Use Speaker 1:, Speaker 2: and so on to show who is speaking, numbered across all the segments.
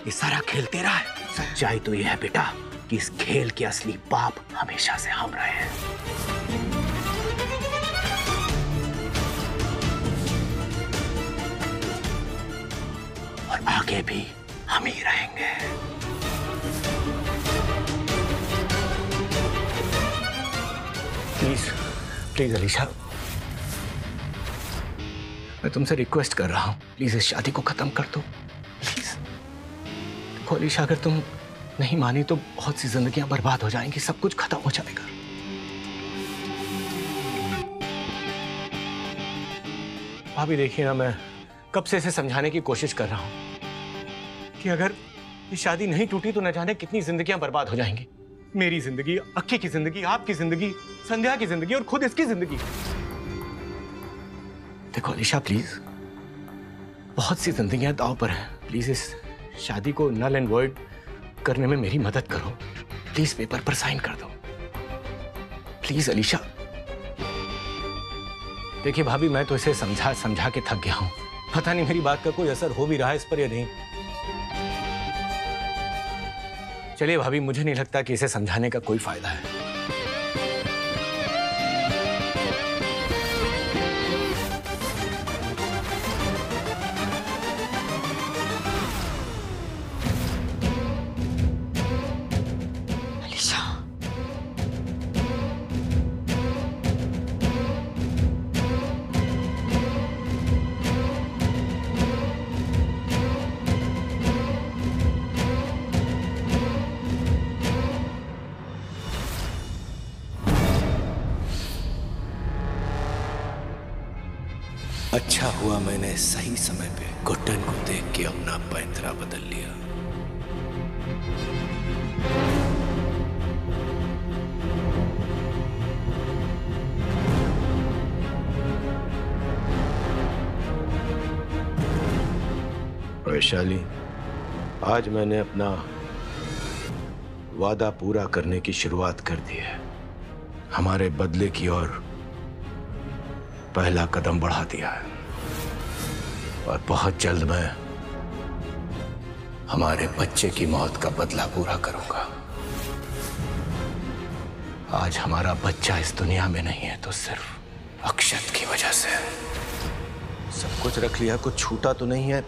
Speaker 1: ये सारा खेल तेरा है। सच्चाई तो यह है बेटा कि इस खेल के असली बाप हमेशा से हम रहे हैं। और आगे भी हम ही रहेंगे। प्लीज प्लीज अलीशा, मैं तुमसे रिक्वेस्ट कर रहा हूं, प्लीज इस शादी को खत्म कर दो प्लीज। देखो अलीशा, अगर तुम नहीं मानी तो बहुत सी जिंदगियां बर्बाद हो जाएंगी, सब कुछ खत्म हो जाएगा। भाभी देखिए ना, मैं कब से इसे समझाने की कोशिश कर रहा हूं कि अगर ये शादी नहीं टूटी तो न जाने कितनी जिंदगियां बर्बाद हो जाएंगी। मेरी जिंदगी, अक्की की जिंदगी, आपकी जिंदगी, संध्या की जिंदगी और खुद इसकी जिंदगी। देखो अलीशा प्लीज, बहुत सी जिंदगियां दांव पर हैं। प्लीज इस शादी को नल एंड वॉइड करने में मेरी मदद करो। प्लीज पेपर पर साइन कर दो प्लीज अलीशा। देखिए भाभी, मैं तो इसे समझा समझा के थक गया हूं। पता नहीं मेरी बात का कोई असर हो भी रहा है इस पर या नहीं। चलिए भाभी, मुझे नहीं लगता कि इसे समझाने का कोई फायदा है।
Speaker 2: अच्छा हुआ मैंने सही समय पे घुटन को देख के अपना पैंतरा बदल लिया। वैशाली, आज मैंने अपना वादा पूरा करने की शुरुआत कर दी है। हमारे बदले की ओर पहला कदम बढ़ा दिया है और बहुत जल्द मैं हमारे बच्चे की मौत का बदला पूरा करूंगा। आज हमारा बच्चा इस दुनिया में नहीं है तो सिर्फ अक्षत की वजह से। सब कुछ रख लिया, कुछ छूटा तो नहीं है।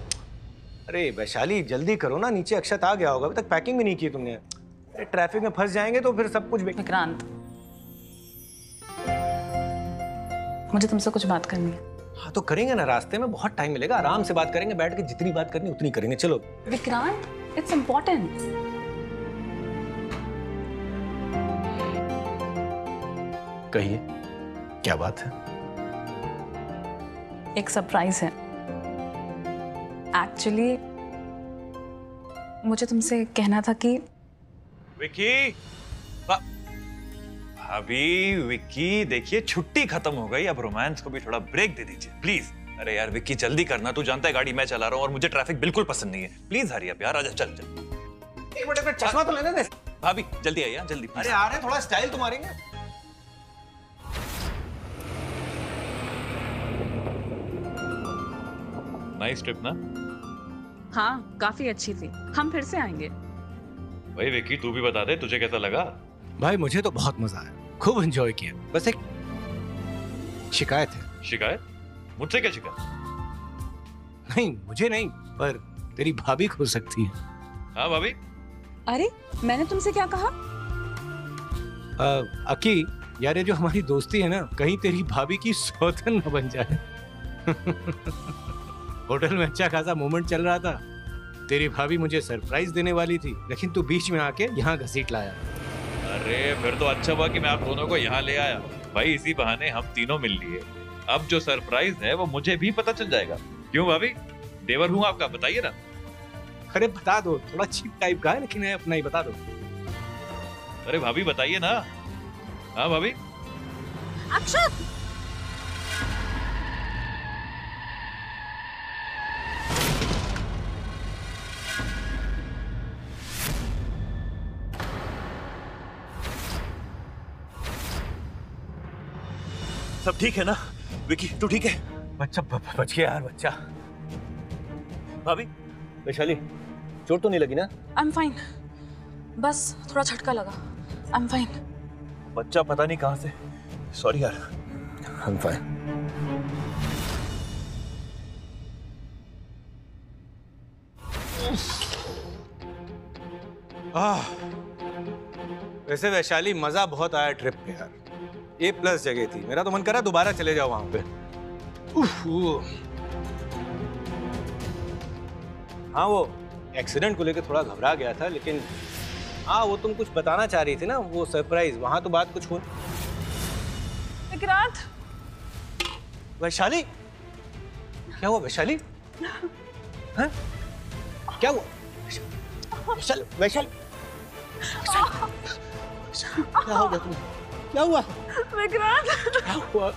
Speaker 2: अरे वैशाली जल्दी करो ना, नीचे अक्षत आ गया होगा, अभी तक पैकिंग भी नहीं की तुमने। अरे ट्रैफिक में फंस जाएंगे तो फिर सब कुछ।
Speaker 3: विक्रांत, मुझे तुमसे कुछ बात करनी है।
Speaker 1: हाँ तो करेंगे ना, रास्ते में बहुत टाइम मिलेगा, आराम से बात करेंगे, बैठ के जितनी बात करनी उतनी करेंगे। चलो
Speaker 3: विक्रांत, इट्स इम्पोर्टेंट।
Speaker 1: कहिए, क्या बात है?
Speaker 3: एक सरप्राइज है। एक्चुअली मुझे तुमसे कहना था कि
Speaker 4: विकी, अभी विक्की देखिए छुट्टी खत्म हो गई, अब रोमांस को भी थोड़ा ब्रेक दे दीजिए प्लीज। अरे यार विक्की जल्दी करना, तू जानता है गाड़ी मैं चला रहा हूँ और मुझे ट्रैफिक बिल्कुल पसंद नहीं है। प्लीज हरी अप यार, आजा चल चल।
Speaker 1: एक मिनट, चश्मा तो लेने दे।
Speaker 4: भाभी जल्दी आइए, जल्दी।
Speaker 1: अरे आ रहे, थोड़ा स्टाइल तो मारेंगे।
Speaker 4: नाइस ट्रिप ना?
Speaker 3: हाँ, काफी अच्छी थी। हम फिर से आएंगे।
Speaker 4: भाई विक्की तू भी बता दे, तुझे कैसा लगा?
Speaker 1: भाई मुझे तो बहुत मजा आया, खूब एंजॉय किया। बस एक शिकायत है।
Speaker 4: शिकायत? मुझसे क्या शिकायत?
Speaker 1: नहीं मुझे नहीं, पर तेरी भाभी हो सकती है।
Speaker 4: हाँ भाभी।
Speaker 3: अरे मैंने तुमसे क्या कहा?
Speaker 1: अकी यार, ये जो हमारी दोस्ती है ना, कहीं तेरी भाभी की सौतन न बन जाए। होटल में अच्छा खासा मोमेंट चल रहा था, तेरी भाभी मुझे सरप्राइज देने वाली थी, लेकिन तू बीच में आके यहाँ घसीट लाया।
Speaker 4: अरे फिर तो अच्छा हुआ कि मैं आप दोनों को यहाँ ले आया। भाई इसी बहाने हम तीनों मिल लिए। अब जो सरप्राइज है वो मुझे भी पता चल जाएगा। क्यों भाभी, देवर हूँ आपका, बताइए ना।
Speaker 1: अरे बता दो, थोड़ा चीप टाइप का है लेकिन है अपना ही, बता दो।
Speaker 4: अरे भाभी बताइए ना। हाँ भाभी।
Speaker 3: अक्षत,
Speaker 4: सब ठीक है ना? विकी तू ठीक है?
Speaker 1: बच्चा बच गया यार, बच्चा।
Speaker 4: भाभी,
Speaker 1: वैशाली
Speaker 2: चोट तो नहीं लगी ना?
Speaker 3: आई एम फाइन, बस थोड़ा झटका लगा। I am fine.
Speaker 4: बच्चा पता नहीं कहां से। सॉरी यार।
Speaker 2: I'm fine.
Speaker 1: वैसे वैशाली मजा बहुत आया ट्रिप पे यार। A+ जगह थी, मेरा तो मन करा दोबारा चले जाओ वहां पे। हाँ वो एक्सीडेंट को लेकर थोड़ा घबरा गया था, लेकिन हाँ वो तुम कुछ बताना चाह रही थी ना, वो सरप्राइज, वहां तो बात कुछ हो।
Speaker 3: विक्रांत,
Speaker 1: वैशाली क्या हुआ? वैशाली हाँ? क्या हुआ? वैशाली वैशाली क्या हो गया तुम्हें? क्या हुआ?
Speaker 3: विक्रांत,
Speaker 1: क्या हुआ?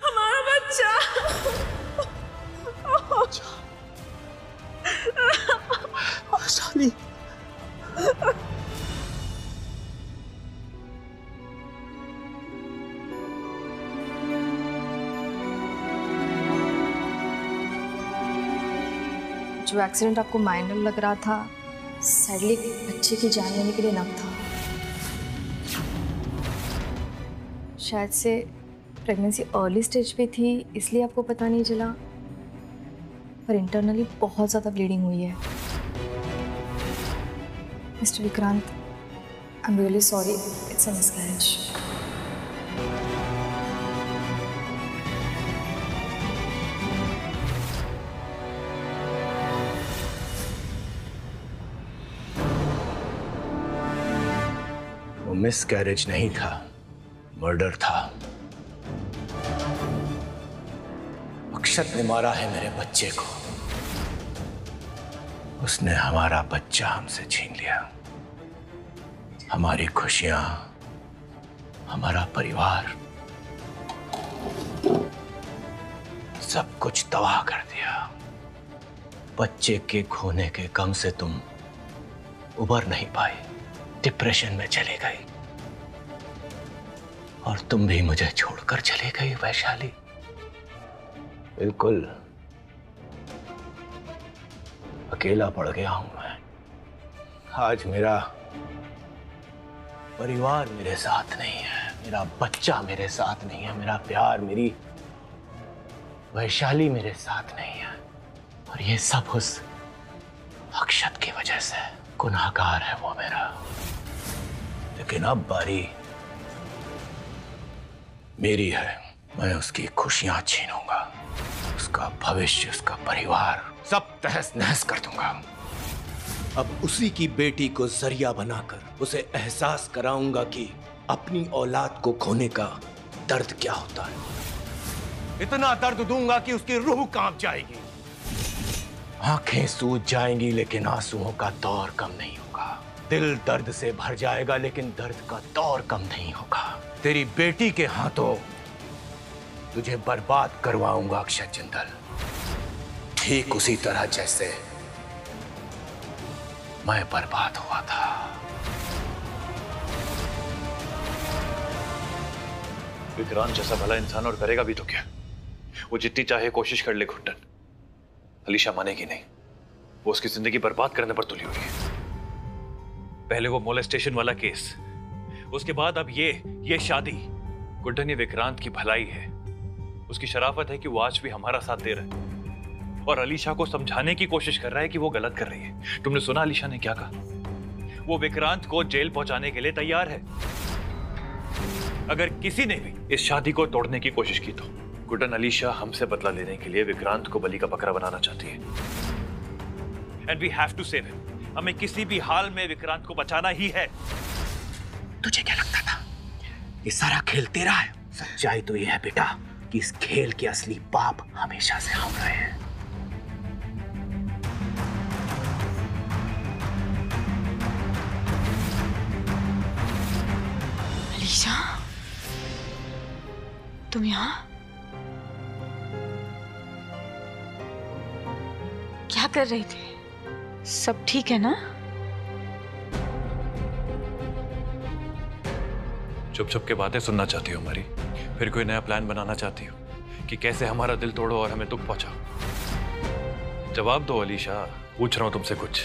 Speaker 3: हमारा बच्चा।
Speaker 1: वैशाली
Speaker 5: जो एक्सीडेंट आपको माइनर लग रहा था, सैडली बच्चे की जान लेने के लिए नक था। शायद से प्रेगनेंसी अर्ली स्टेज पे थी, इसलिए आपको पता नहीं चला, पर इंटरनली बहुत ज़्यादा ब्लीडिंग हुई है। Mister Vikrant, I am really sorry, it's a miscarriage.
Speaker 2: Miscarriage नहीं था, मर्डर था। अक्षत ने मारा है मेरे बच्चे को। उसने हमारा बच्चा हमसे छीन लिया, हमारी खुशियां, हमारा परिवार, सब कुछ तबाह कर दिया। बच्चे के खोने के गम से तुम उबर नहीं पाई, डिप्रेशन में चली गई, और तुम भी मुझे छोड़कर चली गई वैशाली। बिल्कुल अकेला पड़ गया हूं मैं। आज मेरा परिवार मेरे साथ नहीं है, मेरा बच्चा मेरे साथ नहीं है, मेरा प्यार, मेरी वैशाली मेरे साथ नहीं है, और ये सब उस अक्षत की वजह से। गुनाहगार है वो मेरा, लेकिन अब बारी मेरी है। मैं उसकी खुशियां छीनूंगा, उसका भविष्य, उसका परिवार सब तहस नहस कर दूंगा। अब उसी की बेटी को जरिया बनाकर उसे एहसास कराऊंगा कि अपनी औलाद को खोने का दर्द क्या होता है।
Speaker 1: इतना दर्द दूंगा कि उसकी रूह कांप जाएगी,
Speaker 2: आंखें सूज जाएंगी, लेकिन आंसुओं का दौर कम नहीं होगा। दिल दर्द से भर जाएगा, लेकिन दर्द का दौर कम नहीं होगा। तेरी बेटी के हाथों तुझे बर्बाद करवाऊंगा अक्षत जिंदल, ठीक उसी तरह जैसे मैं बर्बाद हुआ था।
Speaker 4: विक्रांत जैसा भला इंसान और करेगा भी तो क्या? वो जितनी चाहे कोशिश कर ले घुटन, अलीशा मानेगी नहीं। वो उसकी जिंदगी बर्बाद करने पर तुली हुई है। पहले वो मोलेस्टेशन वाला केस, उसके बाद अब ये शादी। गुड्डन, ये विक्रांत की भलाई है, उसकी शराफत है कि वो आज भी हमारा साथ दे रहा है और अलीशा को समझाने की कोशिश कर रहा है कि वो गलत कर रही है। तुमने सुना अलीशा ने क्या कहा? वो विक्रांत को जेल पहुंचाने के लिए तैयार है। अगर किसी ने भी इस शादी को तोड़ने की कोशिश की तो गुड्डन, अलीशा हमसे बदला लेने के लिए विक्रांत को बलि का बकरा बनाना चाहती है। And we have to save him. हमें किसी भी हाल में विक्रांत को बचाना ही है।
Speaker 2: तुझे क्या लगता था ये सारा खेल तेरा है? सच्चाई तो यह है बेटा कि इस खेल के असली बाप हमेशा से हम रहे हैं।
Speaker 3: अलीशा, तुम यहाँ क्या कर रही थी? सब ठीक है ना?
Speaker 4: चुप चुप के बातें सुनना चाहती हो हमारी, फिर कोई नया प्लान बनाना चाहती हो कि कैसे हमारा दिल तोड़ो और हमें दुख पहुंचाओ। जवाब दो अलीशा, पूछ रहा हूं तुमसे कुछ।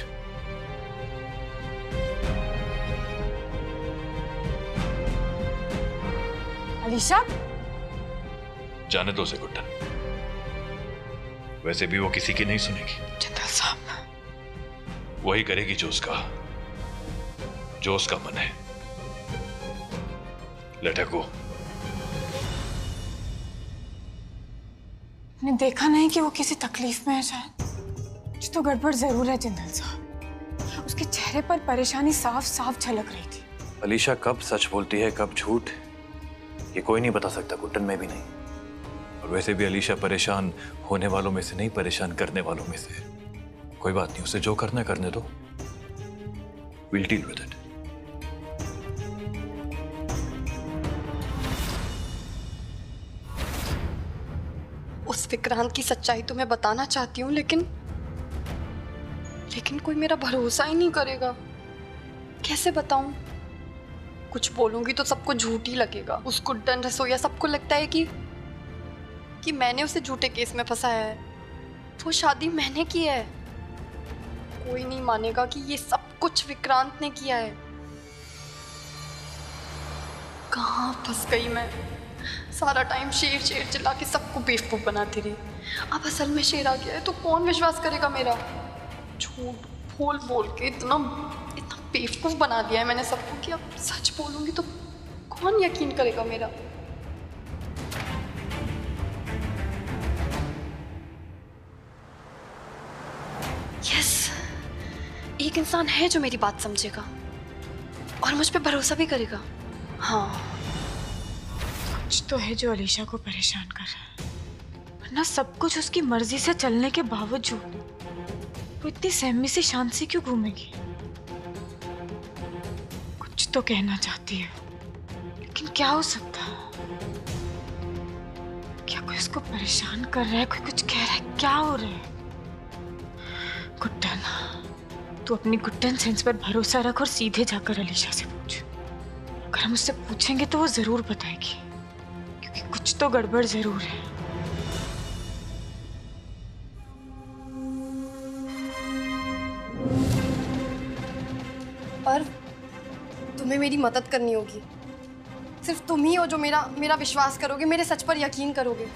Speaker 6: अलीशा,
Speaker 4: जाने दो उसे गुड्डन, वैसे भी वो किसी की नहीं सुनेगी।
Speaker 6: जिंदल साहब,
Speaker 4: वही करेगी जो उसका मन है। लेट हर गो।
Speaker 6: ने देखा नहीं कि वो किसी तकलीफ में है? शायद कुछ तो गड़बड़ जरूर है जिंदल साहब। उसके चेहरे पर परेशानी साफ साफ झलक रही थी।
Speaker 4: अलीशा कब सच बोलती है कब झूठ, ये कोई नहीं बता सकता, गुड्डन में भी नहीं। और वैसे भी अलीशा परेशान होने वालों में से नहीं, परेशान करने वालों में से। कोई बात नहीं, उसे जो करना करने दो। We'll deal with it.
Speaker 5: उस विक्रांत की सच्चाई तो मैं बताना चाहती हूँ, लेकिन कोई मेरा भरोसा ही नहीं करेगा। कैसे बताऊं? कुछ बोलूंगी तो सबको झूठ ही लगेगा। उस गुड्डन रसोइया सबको लगता है कि मैंने उसे झूठे केस में फंसाया है। वो शादी मैंने की है। कोई नहीं मानेगा कि ये सब कुछ विक्रांत ने किया है। कहाँ फंस गई मैं? सारा टाइम शेर शेर चिल्ला के सबको बेवकूफ बनाती रही। अब असल में शेर आ गया है तो कौन विश्वास करेगा मेरा? झूठ बोल बोल के इतना बेवकूफ बना दिया है मैंने सबको कि अब सच बोलूंगी तो कौन यकीन करेगा मेरा? यस, एक इंसान है जो मेरी बात समझेगा और मुझ पे भरोसा भी करेगा। हाँ,
Speaker 6: कुछ तो है जो अलीशा को परेशान कर रहा है, वरना सब कुछ उसकी मर्जी से चलने के बावजूद वो इतनी सहमी से शांत से क्यों घूमेगी? कुछ तो कहना चाहती है, लेकिन क्या हो सकता है? क्या कोई उसको परेशान कर रहा है? कोई कुछ कह रहा है? क्या हो रहा है? गुड्डन, तू अपनी गुड्डन सेंस पर भरोसा रख और सीधे जाकर अलीशा से पूछ। अगर हम उससे पूछेंगे तो वो जरूर बताएगी, क्योंकि कुछ तो गड़बड़ जरूर है।
Speaker 5: पर तुम्हें मेरी मदद करनी होगी। सिर्फ तुम ही हो जो मेरा विश्वास करोगे, मेरे सच पर यकीन करोगे।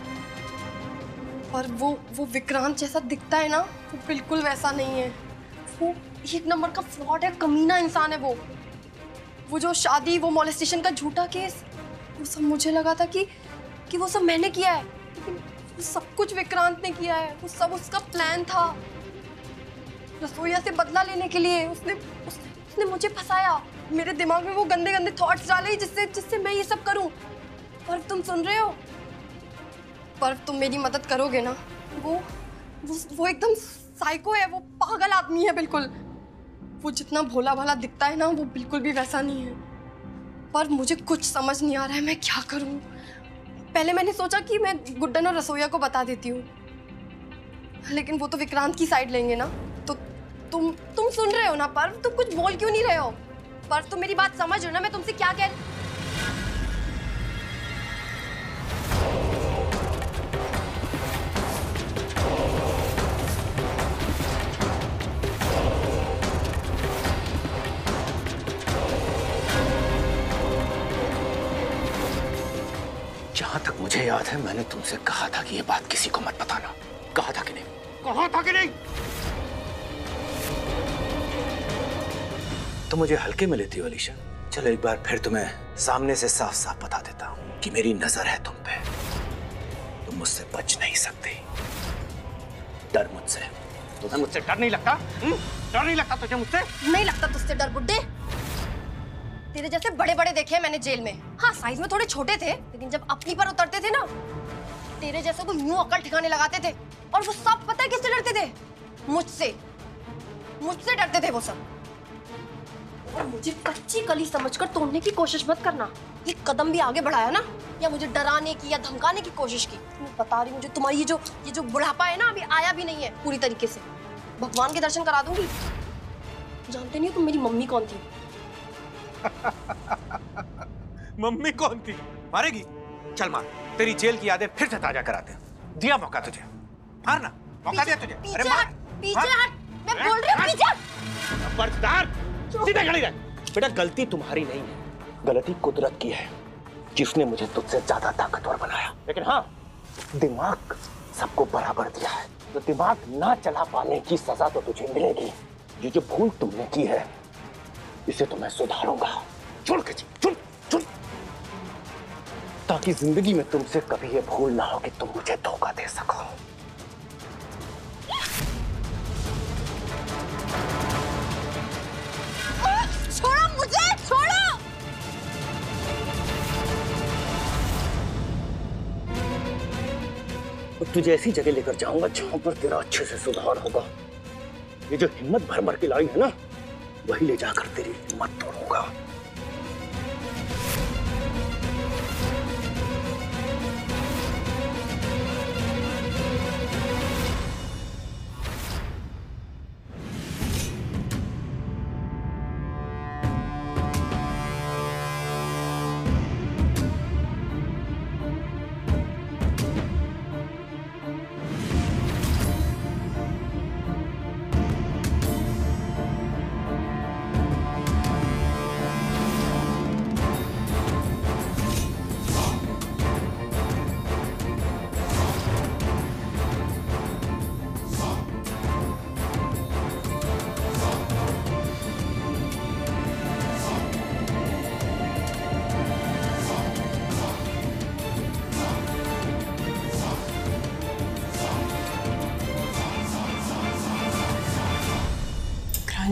Speaker 5: पर वो विक्रांत जैसा दिखता है ना, वो बिल्कुल वैसा नहीं है। वो एक नंबर का फ्रॉड है, कमीना इंसान है वो जो शादी, वो मॉलेस्टेशन का झूठा केस, वो सब मुझे लगा था कि वो सब मैंने किया है, लेकिन वो सब कुछ विक्रांत ने किया है। वो सब उसका प्लान था। रसोइया से बदला लेने के लिए उसने मुझे फंसाया। मेरे दिमाग में वो गंदे गंदे थॉट्स डाले जिससे मैं ये सब करूं। पर तुम सुन रहे हो? पर तुम मेरी मदद करोगे ना? वो एकदम साइको है, वो पागल आदमी है बिल्कुल। वो जितना भोला भाला दिखता है ना, वो बिल्कुल भी वैसा नहीं है। पर मुझे कुछ समझ नहीं आ रहा है, मैं क्या करूं? पहले मैंने सोचा कि मैं गुड्डन और रसोइया को बता देती हूँ, लेकिन वो तो विक्रांत की साइड लेंगे ना। तो तुम सुन रहे हो ना? पर तुम कुछ बोल क्यों नहीं रहे हो? पर तुम मेरी बात समझ रहे हो ना, मैं तुमसे क्या कह रही?
Speaker 2: जहां तक मुझे याद है, मैंने तुमसे कहा था कि ये बात किसी को मत बताना। कहा था कि नहीं? कहा था कि नहीं? तो मुझे हल्के में लेती हो अलीशा? चलो एक बार फिर तुम्हें सामने से साफ साफ बता देता हूं कि मेरी नजर है तुम पे। तुम मुझसे बच नहीं सकती। डर मुझसे। तुम्हें मुझसे डर नहीं लगता? डर नहीं लगता तुझे मुझसे?
Speaker 5: नहीं लगता तुझसे डर बुड्ढे। तेरे जैसे बड़े बड़े देखे हैं मैंने जेल में। हाँ, साइज में थोड़े छोटे थे, लेकिन जब अपनी पर उतरते थे ना, तेरे जैसे को यूं अकल ठिकाने लगाते थे। और वो सब पता है किससे डरते थे? मुझसे डरते थे वो सब। और मुझे कच्ची कली समझकर तोड़ने की कोशिश मत करना। एक कदम भी आगे बढ़ाया ना, या मुझे डराने की या धमकाने की कोशिश की, मैं बता रही हूँ, मुझे तुम्हारी ये जो बुढ़ापा है ना, अभी आया भी नहीं है पूरी तरीके से। भगवान के दर्शन करा दूंगी। जानते नहीं हो तुम मेरी मम्मी कौन थी?
Speaker 2: मम्मी कौन थी? मारेगी? चल मार, तेरी जेल की यादें फिर से ताजा कराते हैं। दिया मौका तुझे, मारना। मौका दिया तुझे।
Speaker 5: पीछे हट, पीछे हट। मैं बोल रही हूँ पीछे।
Speaker 2: खबरदार, सीधे खड़ी रह। बेटा गलती तुम्हारी नहीं है, गलती कुदरत की है जिसने मुझे तुझसे ज्यादा ताकतवर बनाया। लेकिन हाँ, दिमाग सबको बराबर दिया है, तो दिमाग ना चला पाने की सजा तो तुझे मिलेगी। ये जो भूल तुमने की है इसे तो मैं सुधारूंगा। छोड़ के छोड़ छोड़, ताकि जिंदगी में तुमसे कभी ये भूल ना हो कि तुम मुझे धोखा दे सको।
Speaker 5: छोड़ो मुझे, छोड़ो।
Speaker 2: तुझे ऐसी जगह लेकर जाऊंगा जहां पर तेरा अच्छे से सुधार होगा। ये जो हिम्मत भर भर के लाई है ना, वही ले जाकर तेरी हिम्मत तोड़ूंगा।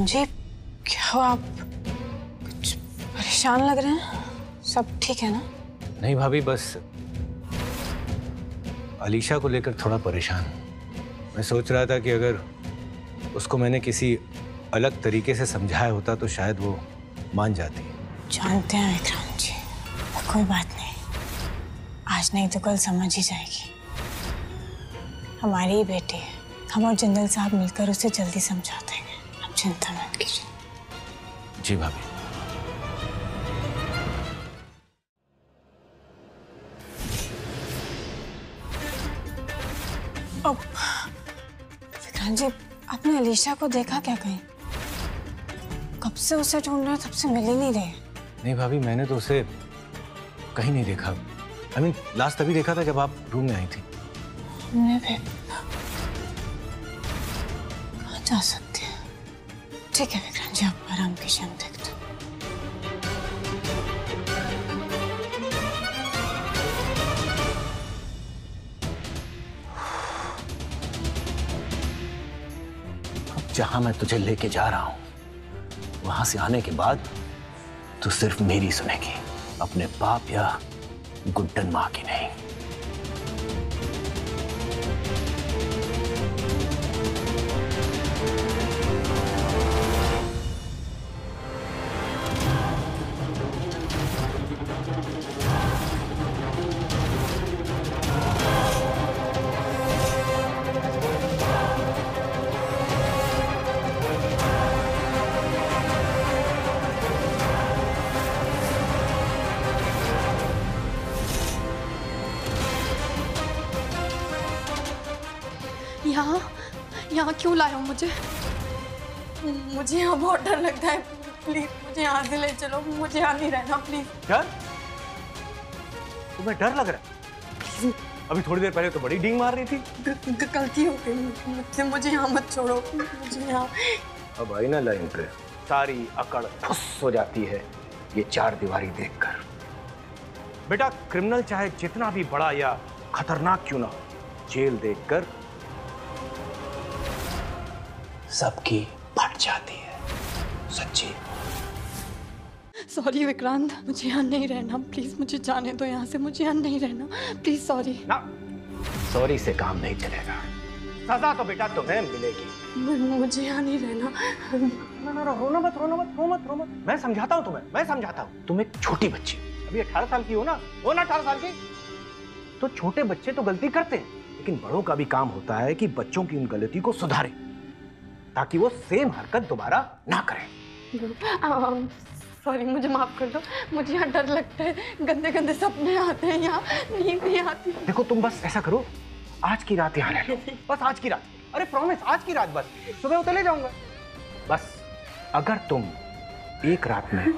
Speaker 6: जी क्या हुआ, आप कुछ परेशान लग रहे हैं? सब ठीक है ना?
Speaker 2: नहीं भाभी, बस अलीशा को लेकर थोड़ा परेशान। मैं सोच रहा था कि अगर उसको मैंने किसी अलग तरीके से समझाया होता तो शायद वो मान जाती।
Speaker 6: जानते हैं विक्रांत जी, कोई बात नहीं, आज नहीं तो कल समझ ही जाएगी। हमारी ही बेटी है, हम और जिंदल साहब मिलकर उसे जल्दी समझा देंगे, आप चिंता मत कीजिए।
Speaker 2: जी भाभी।
Speaker 6: विक्रांत जी, आपने अलीशा को देखा क्या कहीं? कब से उसे ढूंढ रहे, तब से मिल ही नहीं रहे।
Speaker 2: नहीं भाभी, मैंने तो उसे कहीं नहीं देखा। I mean, लास्ट तभी देखा था जब आप रूम में आई थी।
Speaker 6: हमने भी कहाँ जा सकते हैं? ठीक है विक्रांत जी, आप आराम कीजिए, हम देखते हैं।
Speaker 2: अब जहां मैं तुझे लेके जा रहा हूं, वहां से आने के बाद तू सिर्फ मेरी सुनेगी, अपने बाप या गुड्डन माँ की नहीं।
Speaker 5: यहाँ क्यों लाए हो मुझे? मुझे यहाँ बहुत डर लगता है, प्लीज मुझे यहाँ से ले चलो, मुझे यहाँ नहीं रहना प्लीज।
Speaker 2: डर? तुम्हें डर लग रहा है? अभी थोड़ी देर पहले तो बड़ी डींग मार रही थी।
Speaker 5: गलती हो गई मुझसे, मुझे यहाँ मत छोड़ो, मुझे यहाँ।
Speaker 2: अब आई ना लाइन पे, सारी अकड़ फुस हो जाती है ये चार दीवारी देखकर। बेटा, क्रिमिनल चाहे जितना भी बड़ा या खतरनाक क्यों ना हो, जेल देखकर सबकी फट जाती है। सच्ची।
Speaker 5: सॉरी विक्रांत, मुझे यहाँ नहीं रहना प्लीज, मुझे जाने दो यहाँ से, मुझे यहाँ नहीं रहना प्लीज। सॉरी
Speaker 2: ना, सॉरी से काम नहीं चलेगा, सजा तो बेटा तुम्हें मिलेगी।
Speaker 5: मुझे यहाँ नहीं रहना।
Speaker 2: ना, रोना मत, रोना मत, रो मत, रो मत। मैं समझाता हूँ तुम्हें, मैं समझाता हूँ। तुम एक छोटी बच्ची, अभी 18 साल की हो ना, 18 साल की। तो छोटे बच्चे तो गलती करते हैं, लेकिन बड़ों का भी काम होता है कि बच्चों की उन गलती को सुधारें, ताकि वो सेम हरकत दोबारा ना करें।
Speaker 5: सॉरी, मुझे माफ कर दो, मुझे यहाँ डर लगता है, गंदे गंदे सपने आते हैं, यहाँ नींद नहीं आती।
Speaker 2: देखो तुम बस ऐसा करो, आज की रात यहाँ रह लो, बस आज की रात। अरे प्रॉमिस, आज की रात बस, सुबह उतर ले जाऊंगा। बस अगर तुम एक रात में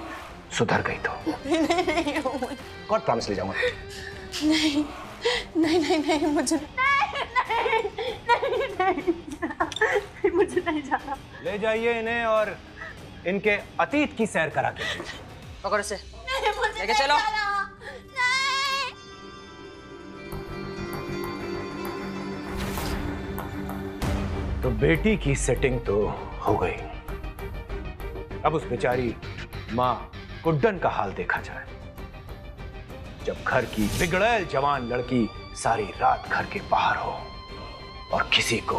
Speaker 2: सुधर गई तो
Speaker 6: नहीं
Speaker 2: गॉड प्रॉमिस ले जाऊंगा।
Speaker 6: नहीं नहीं नहीं नहीं मुझे नहीं मुझे नहीं जाना।
Speaker 2: ले जाइए इन्हें और इनके अतीत की सैर करा के।
Speaker 7: पकड़ो से, लेके चलो।
Speaker 2: तो बेटी की सेटिंग तो हो गई, अब उस बेचारी माँ गुड्डन का हाल देखा जाए। जब घर की बिगड़ैल जवान लड़की सारी रात घर के बाहर हो और किसी को